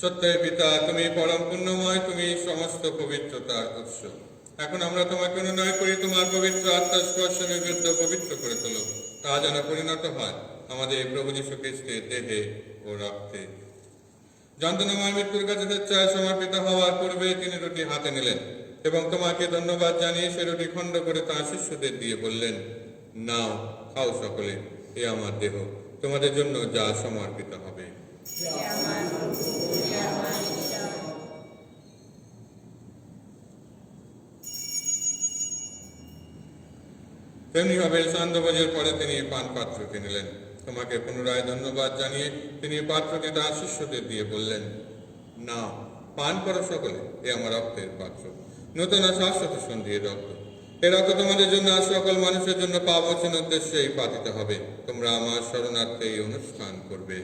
সত্যের পিতা, তুমি পরম পুণ্যময়, তুমি সমস্ত পবিত্রতার উৎস। এখন আমরা তোমাকে অনুনয় করি, তোমার পবিত্র আত্মার স্পর্শে বিরুদ্ধ পবিত্র করে তোলো, তা যেন পরিণত হয় আমাদের প্রভু যীশু খ্রিস্টের দেহে ও রক্তে। যন্ত্রণাময় মৃত্যুর কাছে স্বেচ্ছায় সমর্পিত হওয়ার পূর্বে তিনি রুটি হাতে নিলেন এবং তোমাকে ধন্যবাদ জানিয়ে সে রুটি খণ্ড করে তাঁর শিষ্যদের দিয়ে বললেন, নাও, খাও সকলে, এ আমার দেহ, তোমাদের জন্য যা সমর্পিত হবে। তেমনি ভাবে সান্ধ্যভোজের পরে তিনি পান পাত্রটি নিলেন, তোমাকে পুনরায় ধন্যবাদ জানিয়ে তিনি পাত্রটি তাঁর শিষ্যদের দিয়ে বললেন, নাও, পান করো সকলে, এ আমার রক্তের পাত্র, নূতন ও শাশ্বত সন্ধির রক্ত। এ রক্ত তোমাদের জন্য আর সকল মানুষের জন্য পাপ মোচনের উদ্দেশ্যেই পাঠিত হবে। তোমরা আমার শরণার্থে এই অনুষ্ঠান করবে।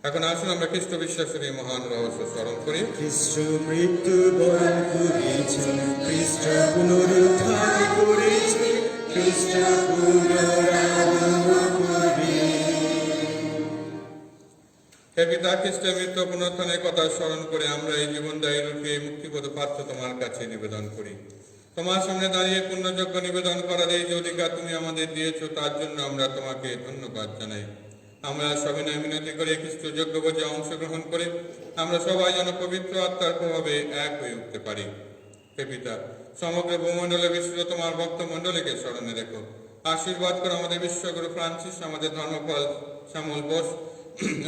এখন আসুন আমরা খ্রিস্ট বিশ্বাসের এই মহান রহস্য স্মরণ করি। খ্রিস্ট মৃত্যু বরণ করেছেন, খ্রিস্ট পুনরুত্থান করেছেন, খ্রিস্ট পুনরাগমন করবে। হে পিতা, খ্রিস্টের মৃত্যু পুনরুত্থানের কথা স্মরণ করে আমরা এই জীবনদায়ী রূপে এই মুক্তিপদ পাত্র তোমার কাছে নিবেদন করি। তোমার সামনে দাঁড়িয়ে পুণ্যযজ্ঞ নিবেদন করার এই যে অধিকার তুমি আমাদের দিয়েছো, তার জন্য আমরা তোমাকে ধন্যবাদ জানাই। আমরা সবিনয় মিনতি করে খ্রিস্ট যজ্ঞভোজে অংশগ্রহণ করে আমরা সবাই যেন পবিত্র আত্মার প্রভাবে এক হয়ে উঠতে পারি। হে পিতা, সমগ্র ভূমণ্ডলে বিস্তৃত তোমার ভক্ত মণ্ডলীকে স্মরণে রেখো। আশীর্বাদ করো আমাদের বিশ্বগুরু ফ্রান্সিস, আমাদের ধর্মপাল শ্যামল বোস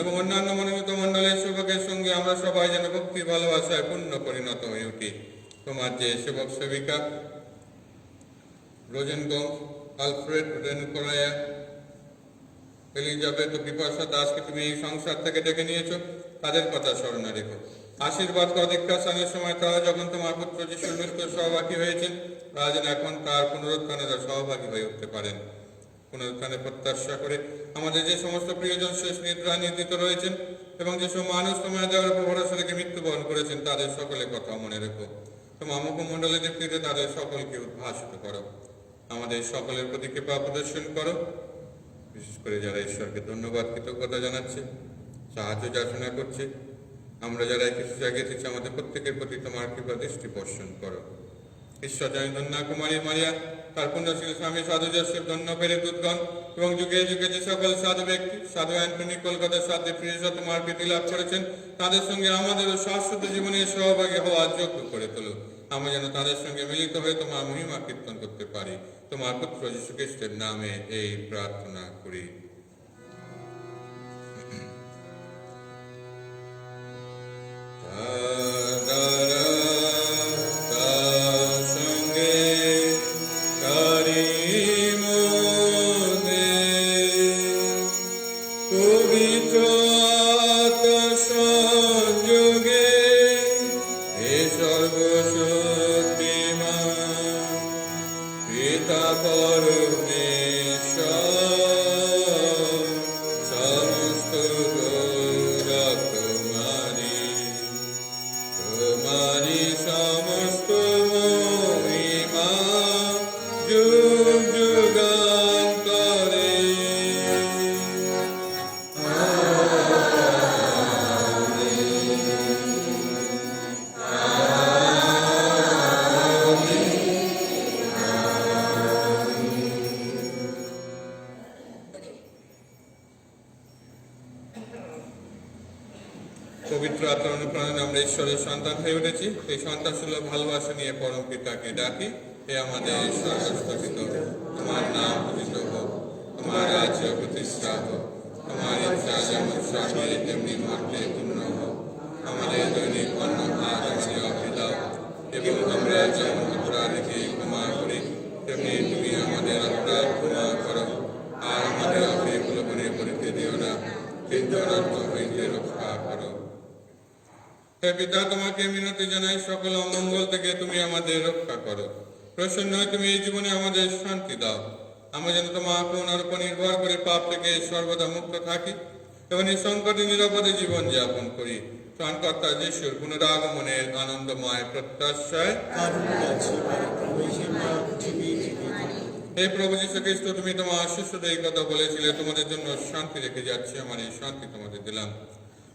এবং অন্যান্য মনোনীত মণ্ডলের সেবকের সঙ্গে আমরা সবাই যেন ভক্তি ভালোবাসায় পূর্ণ পরিণত হয়ে উঠি। তোমার যে সেবক সেবিকা রোজেনগঞ্জ, আলফ্রেড রেনুকরায়া, এলিজাবেথ ও বিপাশা দাসকে তুমি এই সংসার থেকে ডেকে নিয়েছো, তাদের কথা স্মরণে রেখো। আশীর্বাদ করো দীক্ষাস্থানের সময় তারা যখন তোমার পুত্র যিশুর মৃত্যুর সহভাগী হয়েছেন, তারা যেন এখন তার পুনরুত্থানের সহভাগী হয়ে উঠতে পারেন। পুনরুত্থানের প্রত্যাশা করে আমাদের যে সমস্ত প্রিয়জন শেষ নিদ্রায় নির্দিত রয়েছেন এবং যেসব মানুষ তোমার দেওয়ার উপর ভরসা রেখে মৃত্যুবরণ করেছেন, তাদের সকলের কথা মনে রেখো। তোমার মুখমণ্ডলের দীপ্তিতে তাদের সকলকে উদ্ভাসিত করো। আমাদের সকলের প্রতি কৃপা প্রদর্শন করো। বিশেষ করে যারা ঈশ্বরকে ধন্যবাদ কৃতজ্ঞতা জানাচ্ছে, সাহায্য যাচনা করছে, আমরা যারা কিছু জায়গায় এসেছি, আমাদের প্রত্যেকের প্রতি তোমার কৃপা দৃষ্টি বর্ষণ করো। ঈশ্বর জয় ধন্যা কুমারী মারিয়া, তার পুণ্যশীল স্বামী সাধু জোসেফ, ধন্য পেরে দুধগণ এবং যুগে যুগে যে সকল সাধু ব্যক্তি সাধু অ্যান্টনি কলকাতার সাথে ফিরে তোমার প্রীতি লাভ করেছেন, তাদের সঙ্গে আমাদেরও শাশ্বত জীবনের সহভাগী হওয়ার যোগ্য করে তোলো। আমরা যেন তাদের সঙ্গে মিলিত হয়ে তোমার মহিমা কীর্তন করতে পারি। তোমার পুত্র যীশু খ্রিস্টের নামে এই প্রার্থনা করি। পবিত্র আত্মার অনুপ্রেরণে আমরা ঈশ্বরের সন্তান হয়ে উঠেছি। এই সন্তান সুলভ ভালোবাসা নিয়ে পরম পিতাকে ডাকি, হে আমাদের স্বর্গস্থ পিতা, তোমার নাম পূজিত হোক, তোমার রাজ্য প্রতিষ্ঠা হোক, তোমার ইচ্ছা যেমন স্বর্গে তেমনি মাটিতে পূর্ণ হোক। আমাদের দৈনিক অন্ন আজ আমাদের দাও, এবং আমরা যেমন অপরাধীকে ক্ষমা করি, তেমনি তুমি আমাদের অপরাধ ক্ষমা করো। আর আমাদের অপরাধগুলো পরীক্ষা দিও না, কিন্তু অনর্থ হইতে রক্ষা করো। হে পিতা, তোমাকে মিনতি জানাই, সকল অমঙ্গল থেকে তুমি আমাদের রক্ষা করো। প্রসন্ন হয়ে তুমি এই জীবনে আমাদের শান্তি দাও। আমরা যেন তোমার করুণার উপর নির্ভর করে পাপ থেকে সর্বদা মুক্ত থাকি এবং এই সংকটে নিরাপদে জীবন যাপন করি। ত্রাণকর্তা যিশুর পুনরাগমনের আনন্দময় প্রত্যাশায় হে প্রভু যীশু খ্রিস্ট, তুমি তোমার শিষ্যদের এই কথা বলেছিলে, তোমাদের জন্য শান্তি রেখে যাচ্ছি, আমার এই শান্তি তোমাদের দিলাম।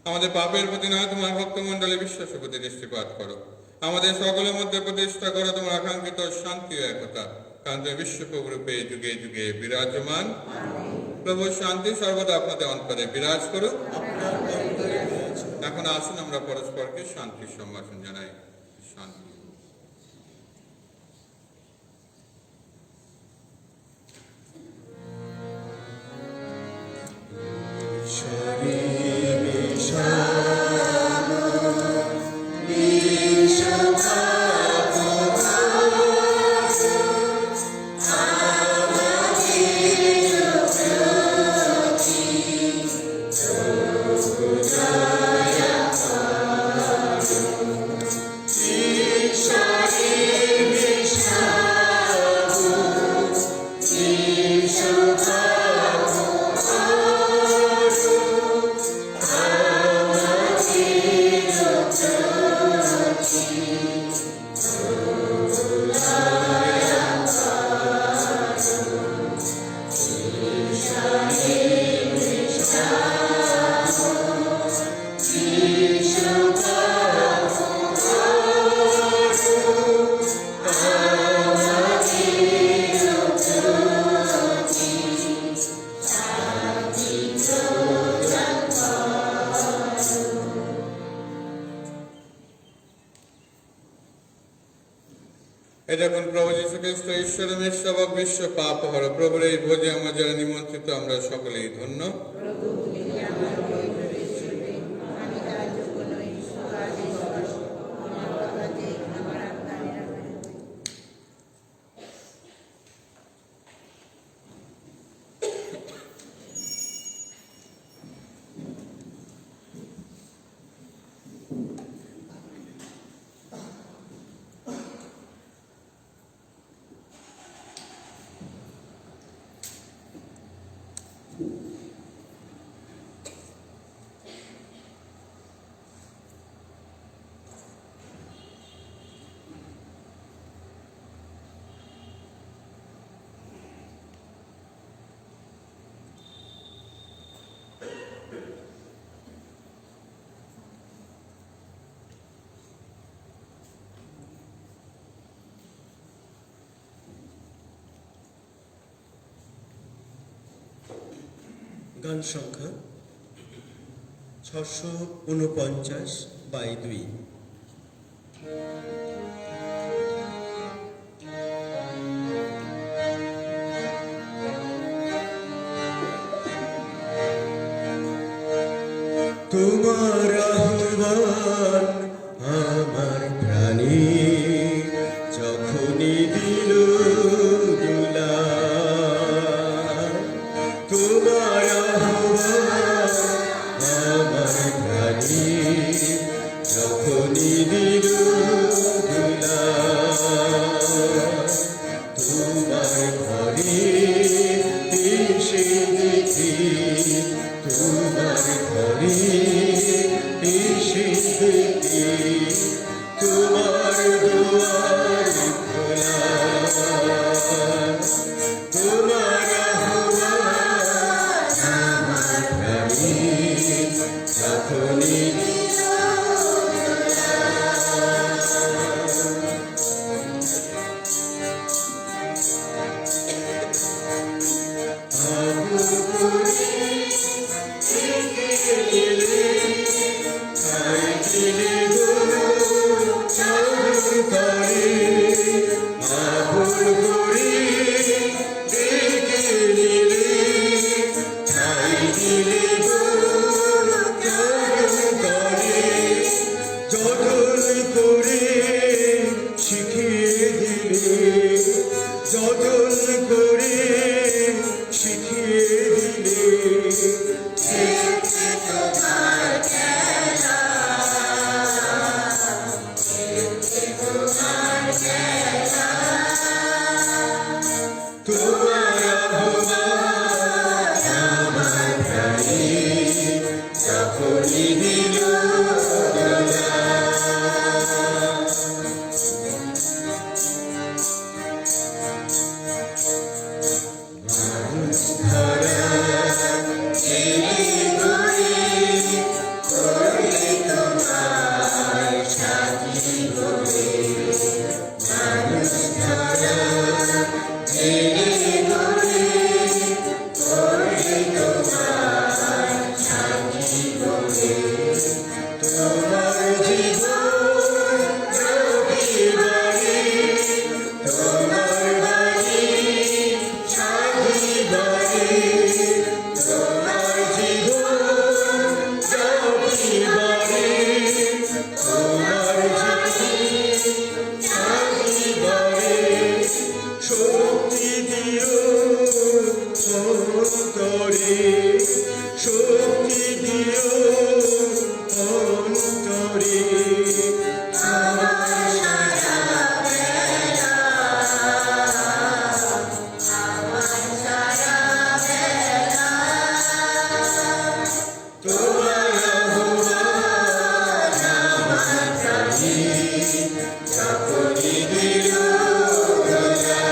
আমাদের পাপের প্রতি নয়, তোমার ভক্তমণ্ডলে বিশ্বাসের প্রতি দৃষ্টিপাত করো। আমাদের সকলের মধ্যে প্রতিষ্ঠা করো তোমার আকাঙ্ক্ষিত শান্তি ও একতা, কারণ তুমি বিশ্বপ্রভু রূপে যুগে যুগে বিরাজমান। প্রভু শান্তি সর্বদা আপনাদের অন্তরে বিরাজ করো। এখন আসুন আমরা পরস্পরকে শান্তির সম্ভাষণ জানাই। শান্তি। Jesus. এই দেখুন প্রভু যীশু খ্রিস্ট ঈশ্বরের মেষশাবক বিশ্ব পাপ হর প্রভুর এই ভোজে আমরা যারা নিমন্ত্রিত আমরা সকলেই ধন্য। গান সংখ্যা 649/2। তোমার আহ্বান আমার প্রাণী যখনই দিল দুলা, তোমার আহ্বান আমার প্রাণী যখনই দিল দুলা, তোমার ঘরে এসে দেখি, তোমার ঘরে এসে দেখি তোমার দুয়ার খোলা, তোমার আহ্বান আমার প্রাণী যখনই যতন করে শিখিয়ে দিলে, তোমার আহ্বান আমার প্রাণী যখনই দিল দুলা, শক্তি দিও অন্তরে, শক্তি দিও অন্তরে, তোমার আহ্বান আমার প্রাণী যখনই দিল দুলা,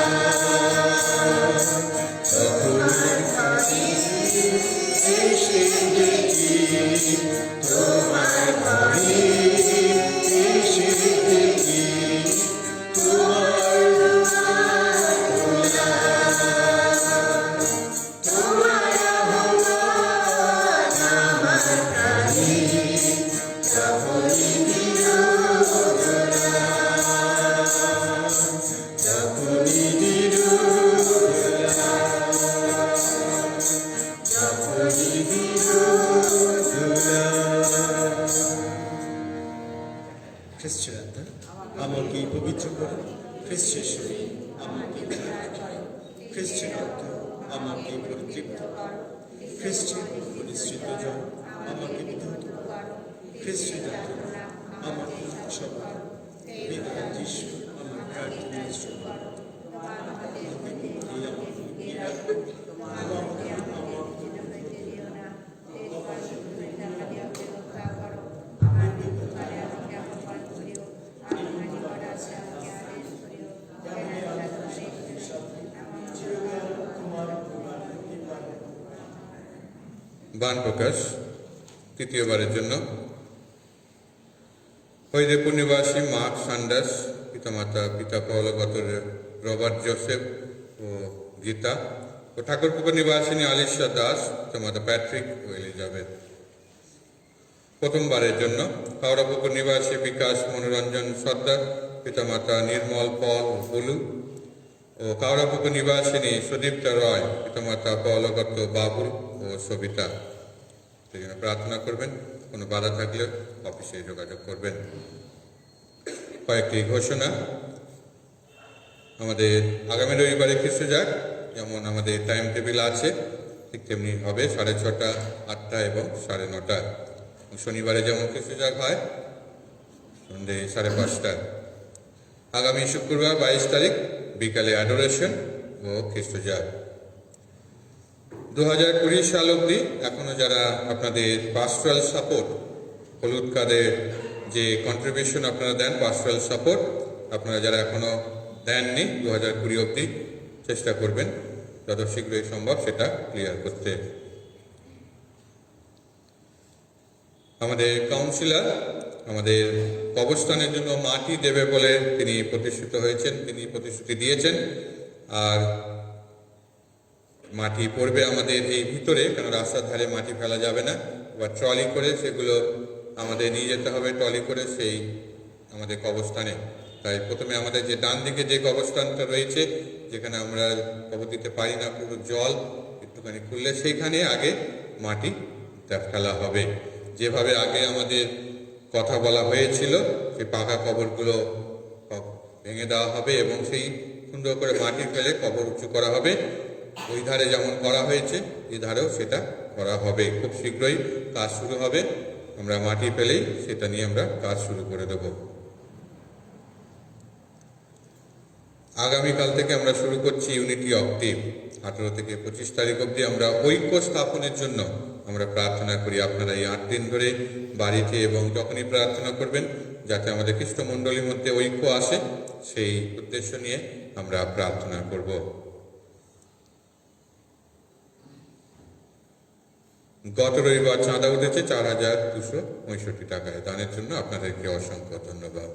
তোমার ঘরে এসে দেখি, তোমার ঘরে এসে দেখি তোমার দুয়ার খোলা, তোমার আহ্বান আমার প্রাণী যখনই দিল দুলা, খ্রিস্টের আত্মা আমাকে পবিত্র করে, খ্রিস্টের শরীর আমাকে খ্রিস্টের রক্ত আমাকে পরিতৃপ্ত, খ্রিস্টের পরিশ্রিত জল আমাকে বিধৌত, খ্রিস্টের যন্ত্রণা আমাকে সফল, বিধান যিশু আমার প্রার্থনা শ্রবণ, আমাকে মুক্তি, আমাকে রাখো, বান প্রকাশ তৃতীয়বারের জন্য হরিদেবপুর নিবাসী মার্ক সান্ডার্স, পিতামাতা পিতা পৌলগতর রবার্ট জোসেফ ও গীতা, ও ঠাকুরপুকুর নিবাসিনী আলিশা দাস, পিতামাতা প্যাট্রিক ও এলিজাবেথ। প্রথমবারের জন্য হাওড়াপুকুর নিবাসী বিকাশ মনোরঞ্জন সর্দার, পিতামাতা নির্মল পল ও বুলু, ও কাওড়াপুকুর নিবাসিনী সুদীপ্তা রয়, পিতামাতা পৌলগত বাবুল ও সবিতা। সেই জন্য প্রার্থনা করবেন। কোনো বাধা থাকলে অফিসে যোগাযোগ করবেন। কয়েকটি ঘোষণা। আমাদের আগামী রবিবারে খ্রিস্ট যাক যেমন আমাদের টাইম টেবিল আছে, ঠিক তেমনি হবে 6:30, 8টা এবং 9:30। শনিবারে যেমন খ্রিস্ট যাক হয় সন্ধ্যে 5:30। আগামী শুক্রবার 22 তারিখ বিকালে অ্যাডোরেশন ও খ্রিস্ট যাক। 2020 সাল অবধি এখনো যারা আপনাদের পাস্টোরাল সাপোর্ট, হলুদ কার্ডের যে কন্ট্রিবিউশন আপনারা দেন পাস্টোরাল সাপোর্ট, আপনারা যারা এখনো দেননি 2020 অবধি চেষ্টা করবেন যত শীঘ্রই সম্ভব সেটা ক্লিয়ার করতে। আমাদের কাউন্সিলর আমাদের কবরস্থানের জন্য মাটি দেবে বলে তিনি প্রতিশ্রুত হয়েছেন, তিনি প্রতিশ্রুতি দিয়েছেন। আর মাটি পড়বে আমাদের এই ভিতরে, কেন রাস্তার ধারে মাটি ফেলা যাবে না, বা ট্রলি করে সেগুলো আমাদের নিয়ে যেতে হবে, ট্রলি করে সেই আমাদের কবরস্থানে। তাই প্রথমে আমাদের যে ডান দিকে যে কবরস্থানটা রয়েছে, যেখানে আমরা কবর দিতে পারি না, পুরো জল একটুখানি খুললে সেইখানে আগে মাটি ফেলা হবে। যেভাবে আগে আমাদের কথা বলা হয়েছিল, সেই পাকা কবরগুলো ভেঙে দেওয়া হবে এবং সেই সুন্দর করে মাটি ফেলে কবর উঁচু করা হবে। ওই ধারে যেমন করা হয়েছে এই ধারেও সেটা করা হবে। খুব শীঘ্রই কাজ শুরু হবে। আমরা মাটি ফেলেই সেটা নিয়ে আমরা কাজ শুরু করে দেব। আগামীকাল থেকে আমরা শুরু করছি ইউনিটি অক্টিভ। 18 থেকে 25 তারিখ অবধি আমরা ঐক্য স্থাপনের জন্য আমরা প্রার্থনা করি। আপনারা এই 8 দিন ধরে বাড়িতে এবং যখনই প্রার্থনা করবেন যাতে আমাদের খ্রিস্টমণ্ডলীর মধ্যে ঐক্য আসে, সেই উদ্দেশ্য নিয়ে আমরা প্রার্থনা করব। গত রবিবার চাঁদা উঠেছে 4,265 টাকায়। দানের জন্য আপনাদেরকে অসংখ্য ধন্যবাদ।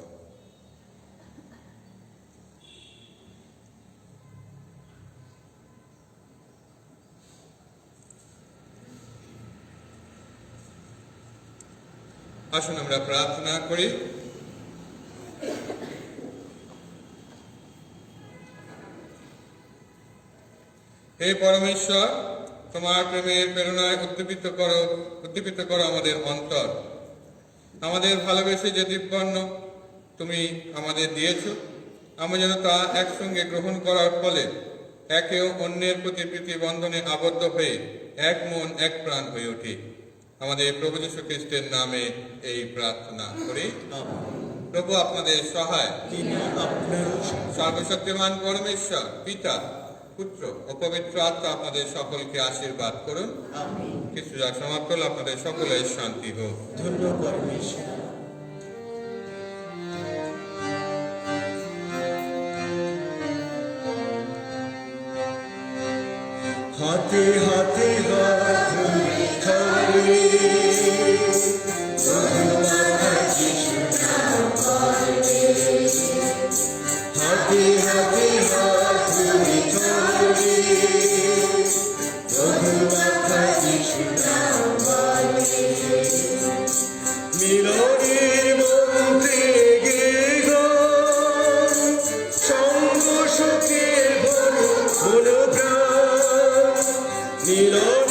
আসুন আমরা প্রার্থনা করি। হে পরমেশ্বর, তোমার প্রেমের প্রেরণায় উদ্দীপিত করো আমাদের অন্তর। আমাদের ভালোবেসে যে দিব্যান্ন তুমি আমাদের দিয়েছ, আমরা যেন তা একসঙ্গে গ্রহণ করার ফলে একে অন্যের প্রতি প্রীতি বন্ধনে আবদ্ধ হয়ে এক মন এক প্রাণ হয়ে উঠি। আমাদের প্রভু যীশু খ্রিস্টের নামে এই প্রার্থনা করি। প্রভু আপনাদের সহায়, তিনি আপনার সর্বশক্তিমান পরমেশ্বর পিতা, পুত্র ও পবিত্র আত্মা আপনাদের সকলকে আশীর্বাদ করুন। কিছু যা সমাপ্ত হল, আপনাদের সকলের শান্তি হোক। ধন্যবাদ পরমেশ্বর। হাতে হাতে হাত ধরে হাতে হাতে হাত মিলনের মন্ত্রে গে সঙ্গ সুখে বলো প্রাণ মিলন